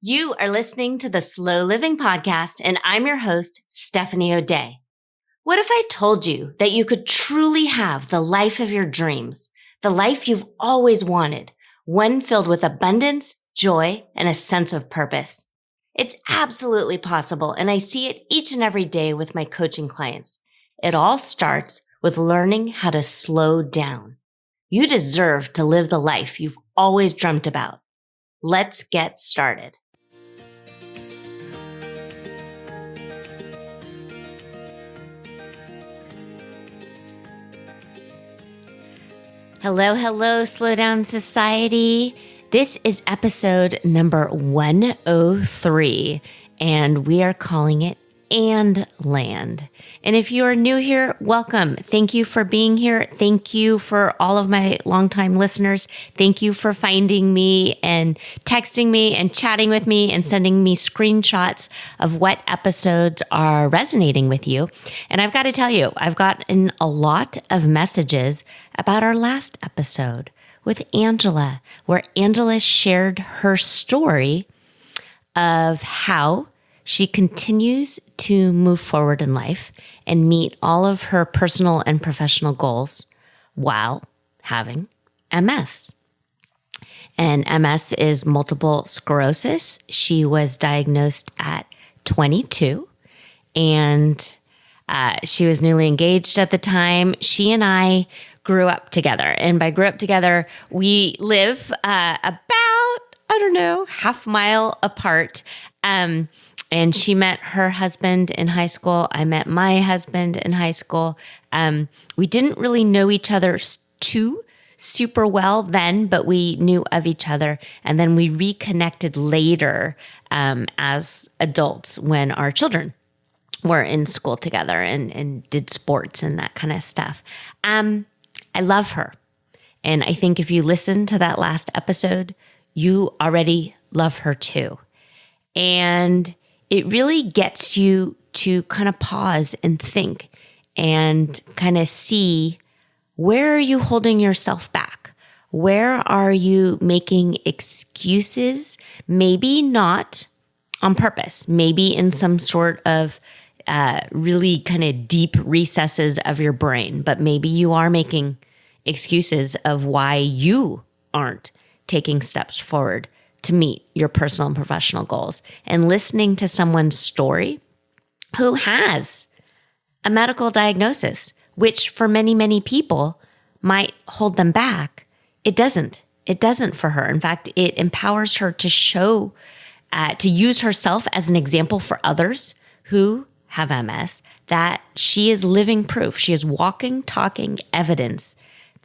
You are listening to the Slow Living Podcast, and I'm your host, Stephanie O'Day. What if I told you that you could truly have the life of your dreams, the life you've always wanted, one filled with abundance, joy, and a sense of purpose? It's absolutely possible, and I see it each and every day with my coaching clients. It all starts with learning how to slow down. You deserve to live the life you've always dreamt about. Let's get started. Hello, Slow Down Society. This is episode number 103, and we are calling it And Land. And if you are new here, welcome. Thank you for being here. Thank you for all of my longtime listeners. Thank you for finding me and texting me and chatting with me and sending me screenshots of what episodes are resonating with you. And I've got to tell you, I've gotten a lot of messages about our last episode with Angela, where Angela shared her story of how she continues to move forward in life and meet all of her personal and professional goals while having MS. And MS is multiple sclerosis. She was diagnosed at 22 and she was newly engaged at the time. She and I grew up together. And by grew up together, we live about, half mile apart. And she met her husband in high school. I met my husband in high school. We didn't really know each other too super well then, but we knew of each other. And then we reconnected later as adults when our children were in school together and did sports and that kind of stuff. I love her. And I think if you listen to that last episode, you already love her too. And it really gets you to kind of pause and think and kind of see, where are you holding yourself back? Where are you making excuses? Maybe not on purpose, maybe in some sort of really kind of deep recesses of your brain, but maybe you are making excuses of why you aren't taking steps forward to meet your personal and professional goals. And listening to someone's story who has a medical diagnosis, which for many, many people might hold them back, it doesn't. It doesn't for her. In fact, it empowers her to show, to use herself as an example for others who have MS, that she is living proof. She is walking, talking evidence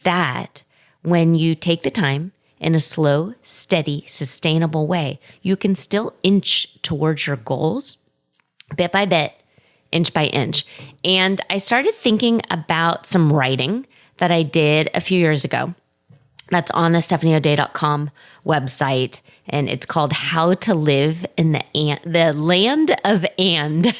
that when you take the time in a slow, steady, sustainable way, you can still inch towards your goals bit by bit, inch by inch. And I started thinking about some writing that I did a few years ago. That's on the stephanieoday.com website, and it's called How to Live in the Land of And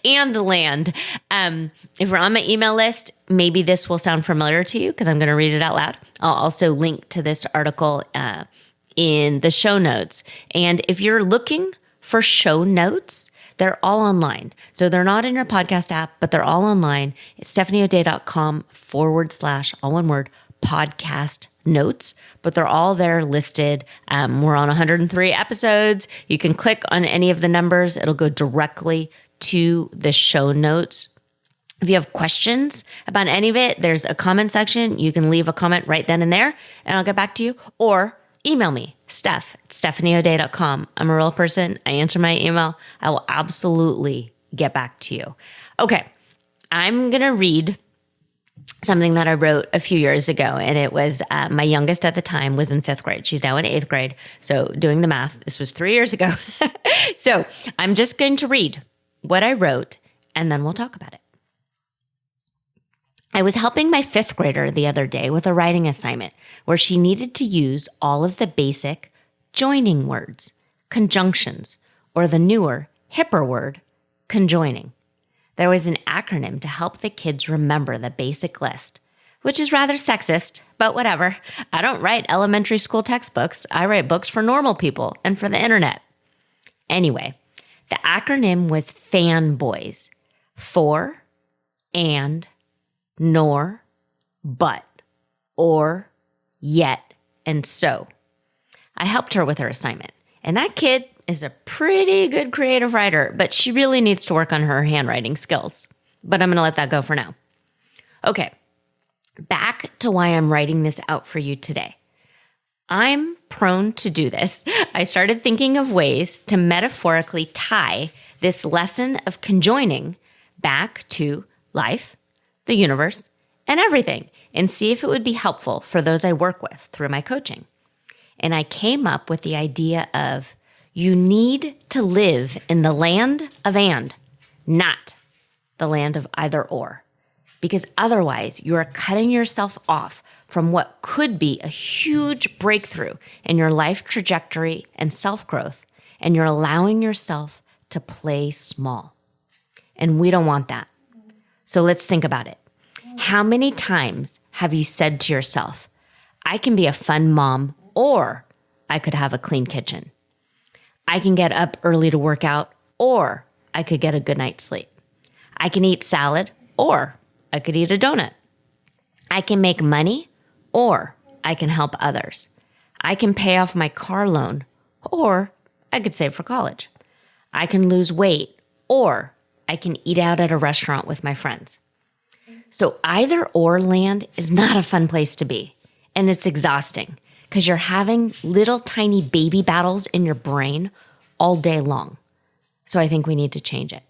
Land. If you're on my email list, maybe this will sound familiar to you because I'm going to read it out loud. I'll also link to this article in the show notes. And if you're looking for show notes, they're all online. So they're not in your podcast app, but they're all online. It's stephanieoday.com / all one word, podcast notes, but they're all there listed. We're on 103 episodes. You can click on any of the numbers. It'll go directly to the show notes. If you have questions about any of it, there's a comment section. You can leave a comment right then and there, and I'll get back to you. Or email me, steph@stephanieoday.com. I'm a real person. I answer my email. I will absolutely get back to you. Okay, I'm going to read something that I wrote a few years ago, and it was my youngest at the time was in 5th grade. She's now in 8th grade. So doing the math, this was 3 years ago. So I'm just going to read what I wrote, and then we'll talk about it. I was helping my 5th grader the other day with a writing assignment where she needed to use all of the basic joining words, conjunctions, or the newer, hipper word, conjoining. There was an acronym to help the kids remember the basic list, which is rather sexist, but whatever. I don't write elementary school textbooks. I write books for normal people and for the internet. Anyway, the acronym was FANBOYS. For, and, nor, but, or, yet, and so. I helped her with her assignment. And that kid is a pretty good creative writer, but she really needs to work on her handwriting skills. But I'm going to let that go for now. Okay, back to why I'm writing this out for you today. I'm prone to do this. I started thinking of ways to metaphorically tie this lesson of conjoining back to life, the universe, and everything, and see if it would be helpful for those I work with through my coaching. And I came up with the idea of you need to live in the land of and, not the land of either or. Because otherwise, you are cutting yourself off from what could be a huge breakthrough in your life trajectory and self-growth, and you're allowing yourself to play small. And we don't want that. So let's think about it. How many times have you said to yourself, I can be a fun mom, or I could have a clean kitchen. I can get up early to work out, or I could get a good night's sleep. I can eat salad, or I could eat a donut. I can make money, or I can help others. I can pay off my car loan, or I could save for college. I can lose weight, or I can eat out at a restaurant with my friends. So either or land is not a fun place to be, and it's exhausting because you're having little tiny baby battles in your brain all day long. So I think we need to change it.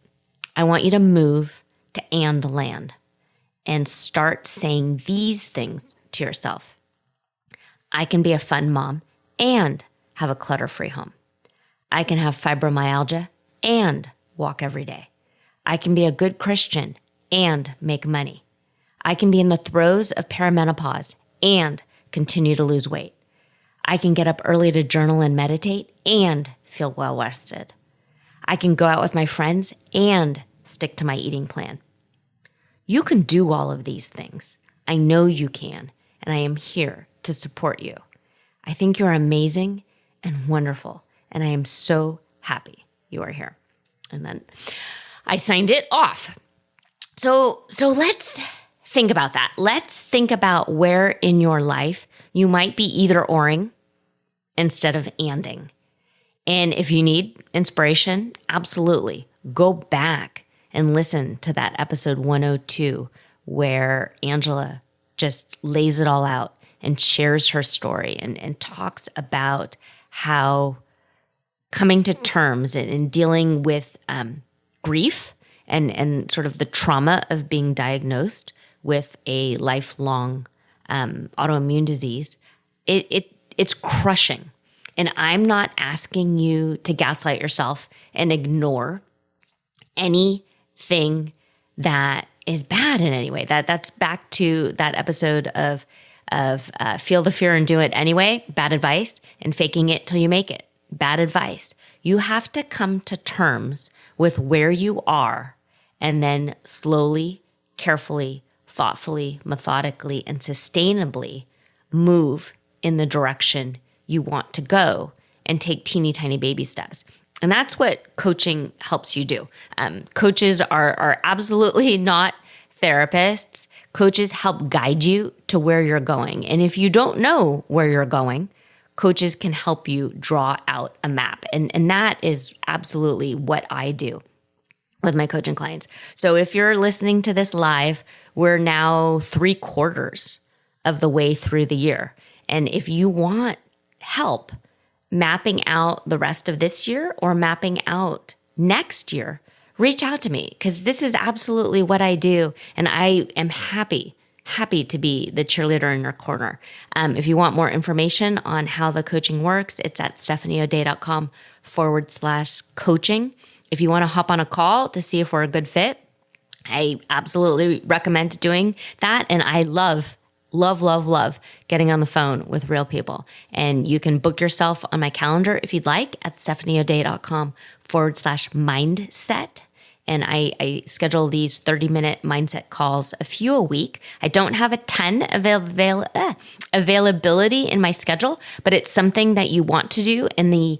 I want you to move to and land and start saying these things to yourself. I can be a fun mom and have a clutter-free home. I can have fibromyalgia and walk every day. I can be a good Christian and make money. I can be in the throes of perimenopause and continue to lose weight. I can get up early to journal and meditate and feel well rested. I can go out with my friends and stick to my eating plan. You can do all of these things. I know you can, and I am here to support you. I think you're amazing and wonderful, and I am so happy you are here. And then I signed it off. So let's think about that. Let's think about where in your life you might be either-oring instead of anding. And if you need inspiration, absolutely go back and listen to that episode 102 where Angela just lays it all out and shares her story and talks about how coming to terms and dealing with grief and sort of the trauma of being diagnosed with a lifelong autoimmune disease, it's crushing. And I'm not asking you to gaslight yourself and ignore anything that is bad in any way. That's back to that episode of feel the fear and do it anyway, bad advice, and faking it till you make it, bad advice. You have to come to terms with where you are and then slowly, carefully, thoughtfully, methodically, and sustainably move in the direction you want to go and take teeny tiny baby steps. And that's what coaching helps you do. Coaches are absolutely not therapists. Coaches help guide you to where you're going. And if you don't know where you're going, coaches can help you draw out a map. And that is absolutely what I do with my coaching clients. So if you're listening to this live, we're now 3/4 of the way through the year. And if you want help mapping out the rest of this year or mapping out next year, reach out to me because this is absolutely what I do. And I am happy to be the cheerleader in your corner. If you want more information on how the coaching works, it's at stephanioday.com/coaching. If you want to hop on a call to see if we're a good fit, I absolutely recommend doing that. And I love getting on the phone with real people. And you can book yourself on my calendar if you'd like at stephanioday.com/mindset. And I schedule these 30-minute mindset calls, a few a week. I don't have a ton availability in my schedule, but it's something that you want to do. And the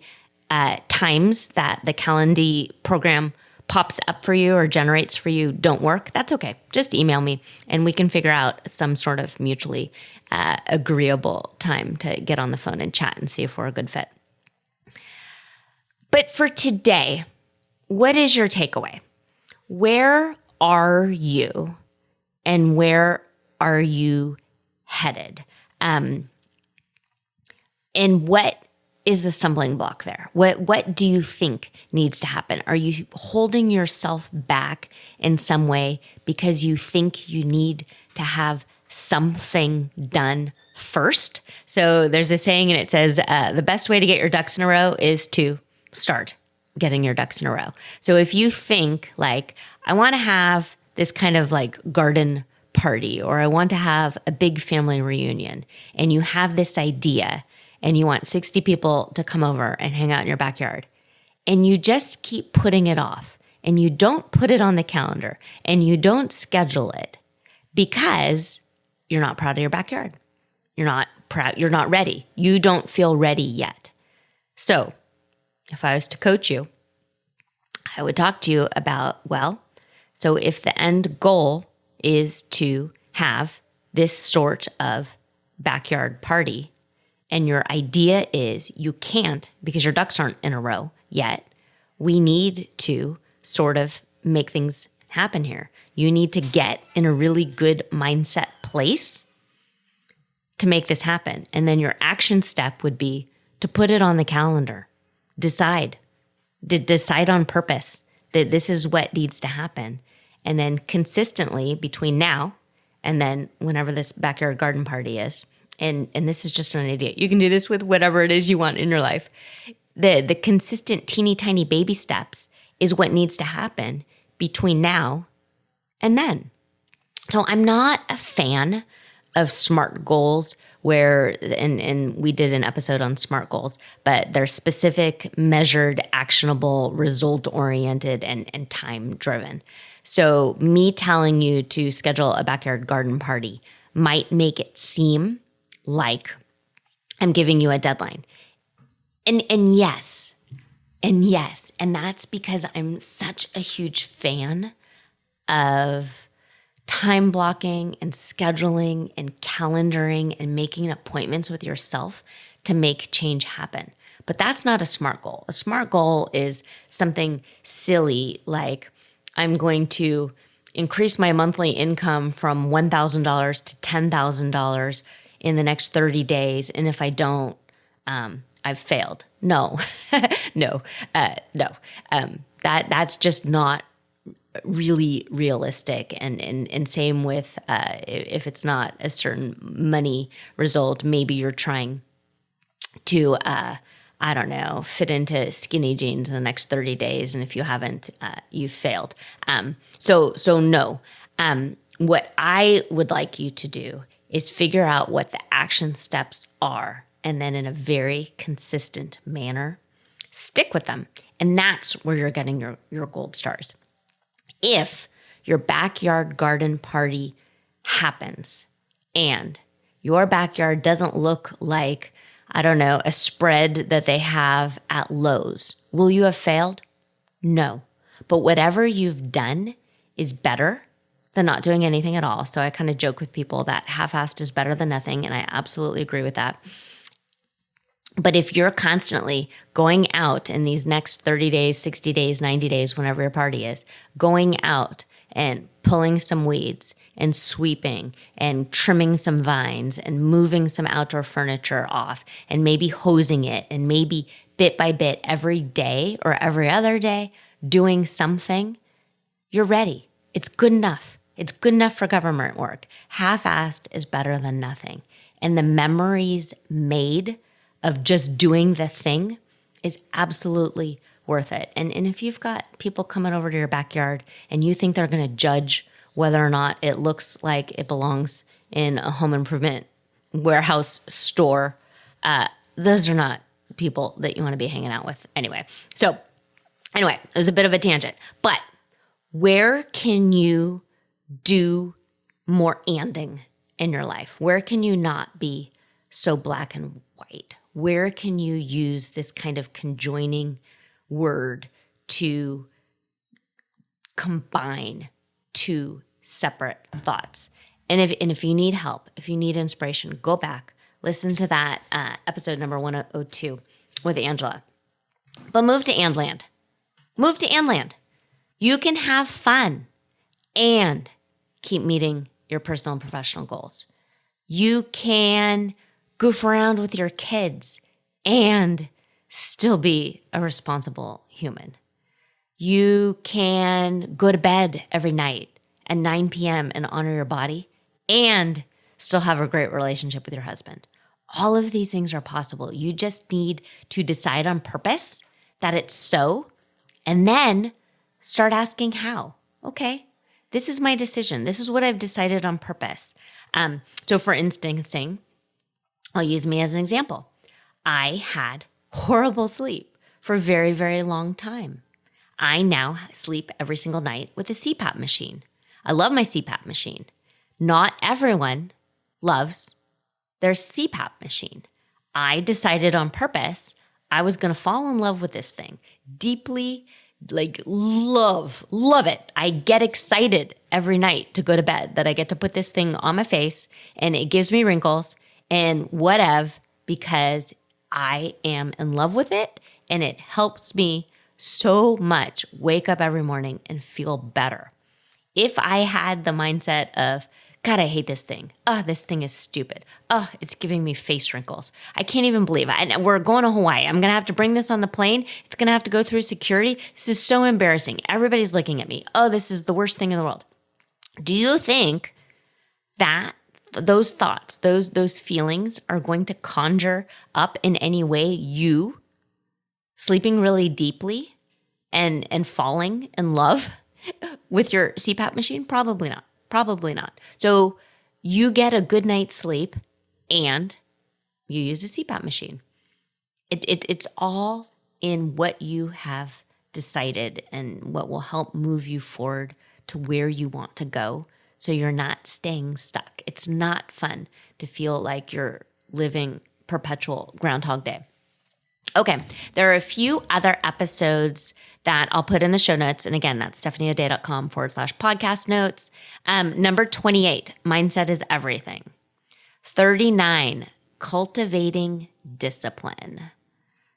times that the Calendly program pops up for you or generates for you don't work, that's okay. Just email me and we can figure out some sort of mutually agreeable time to get on the phone and chat and see if we're a good fit. But for today, what is your takeaway? Where are you and where are you headed? And what is the stumbling block there? What do you think needs to happen? Are you holding yourself back in some way because you think you need to have something done first? So there's a saying and it says, the best way to get your ducks in a row is to start getting your ducks in a row. So if you think like, I want to have this kind of like garden party, or I want to have a big family reunion, and you have this idea and you want 60 people to come over and hang out in your backyard, and you just keep putting it off, and you don't put it on the calendar, and you don't schedule it because you're not proud of your backyard. You're not proud. You're not ready. You don't feel ready yet. So if I was to coach you, I would talk to you about, so if the end goal is to have this sort of backyard party, and your idea is you can't because your ducks aren't in a row yet, we need to sort of make things happen here. You need to get in a really good mindset place to make this happen. And then your action step would be to put it on the calendar. Decide on purpose that this is what needs to happen. And then consistently between now and then whenever this backyard garden party is, and this is just an idea. You can do this with whatever it is you want in your life. The consistent teeny tiny baby steps is what needs to happen between now and then. So I'm not a fan of SMART goals where, and we did an episode on SMART goals, but they're specific, measured, actionable, result-oriented, and time-driven. So me telling you to schedule a backyard garden party might make it seem like I'm giving you a deadline. And yes, and that's because I'm such a huge fan of time blocking and scheduling and calendaring and making appointments with yourself to make change happen. But that's not a SMART goal. A SMART goal is something silly like I'm going to increase my monthly income from $1,000 to $10,000 in the next 30 days. And if I don't, I've failed. No, no. That's just not really realistic. And same with, if it's not a certain money result, maybe you're trying to, fit into skinny jeans in the next 30 days. And if you haven't, you've failed. So no. What I would like you to do is figure out what the action steps are, and then in a very consistent manner, stick with them. And that's where you're getting your gold stars. If your backyard garden party happens and your backyard doesn't look like, a spread that they have at Lowe's, will you have failed? No. But whatever you've done is better than not doing anything at all. So I kind of joke with people that half-assed is better than nothing, and I absolutely agree with that. But if you're constantly going out in these next 30 days, 60 days, 90 days, whenever your party is, going out and pulling some weeds and sweeping and trimming some vines and moving some outdoor furniture off and maybe hosing it and maybe bit by bit every day or every other day doing something, you're ready. It's good enough. It's good enough for government work. Half-assed is better than nothing. And the memories made of just doing the thing is absolutely worth it. And if you've got people coming over to your backyard and you think they're going to judge whether or not it looks like it belongs in a home improvement warehouse store, those are not people that you want to be hanging out with anyway. So anyway, it was a bit of a tangent. But where can you do more anding in your life? Where can you not be so black and white? Where can you use this kind of conjoining word to combine two separate thoughts? And if you need help, if you need inspiration, go back, listen to that episode number 102 with Angela. But move to and land. Move to and land. You can have fun and keep meeting your personal and professional goals. You can goof around with your kids and still be a responsible human. You can go to bed every night at 9 p.m. and honor your body and still have a great relationship with your husband. All of these things are possible. You just need to decide on purpose that it's so, and then start asking how. Okay, this is my decision. This is what I've decided on purpose. So for instance, I'll use me as an example. I had horrible sleep for a very, very long time. I now sleep every single night with a CPAP machine. I love my CPAP machine. Not everyone loves their CPAP machine. I decided on purpose I was going to fall in love with this thing. Deeply, love it. I get excited every night to go to bed that I get to put this thing on my face and it gives me wrinkles and whatever because I am in love with it and it helps me so much wake up every morning and feel better. If I had the mindset of, God, I hate this thing. Oh, this thing is stupid. Oh, it's giving me face wrinkles. I can't even believe it. And we're going to Hawaii. I'm going to have to bring this on the plane. It's going to have to go through security. This is so embarrassing. Everybody's looking at me. Oh, this is the worst thing in the world. Do you think that those thoughts, those feelings are going to conjure up in any way you sleeping really deeply and falling in love with your CPAP machine? Probably not. Probably not. So you get a good night's sleep and you use a CPAP machine. It's all in what you have decided and what will help move you forward to where you want to go so you're not staying stuck. It's not fun to feel like you're living perpetual Groundhog Day. Okay, there are a few other episodes that I'll put in the show notes. And again, that's stephaniodea.com/podcast notes. Number 28, mindset is everything. 39, cultivating discipline.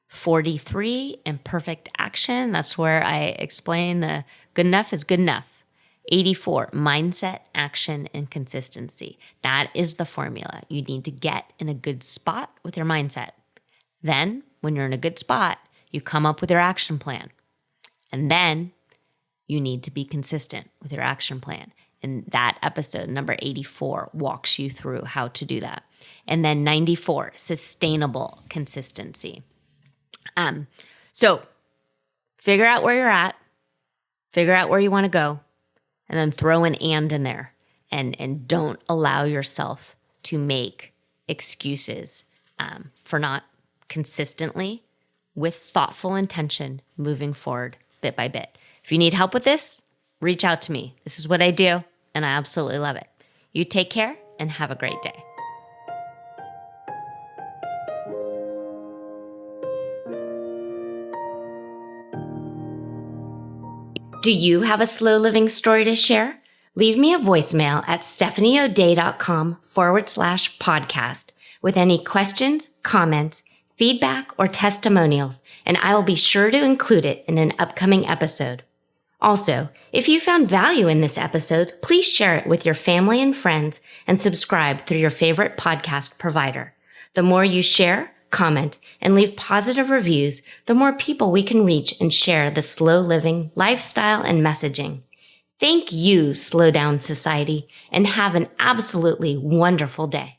43, imperfect action. That's where I explain the good enough is good enough. 84, mindset, action, and consistency. That is the formula. You need to get in a good spot with your mindset. Then, when you're in a good spot, you come up with your action plan. And then you need to be consistent with your action plan. And that episode, number 84, walks you through how to do that. And then 94, sustainable consistency. So figure out where you're at, figure out where you want to go, and then throw an and in there. And don't allow yourself to make excuses for not consistently, with thoughtful intention, moving forward bit by bit. If you need help with this, reach out to me. This is what I do, and I absolutely love it. You take care and have a great day. Do you have a slow living story to share? Leave me a voicemail at stephaniodea.com/podcast with any questions, comments, feedback, or testimonials, and I will be sure to include it in an upcoming episode. Also, if you found value in this episode, please share it with your family and friends and subscribe through your favorite podcast provider. The more you share, comment, and leave positive reviews, the more people we can reach and share the slow living lifestyle and messaging. Thank you, Slow Down Society, and have an absolutely wonderful day.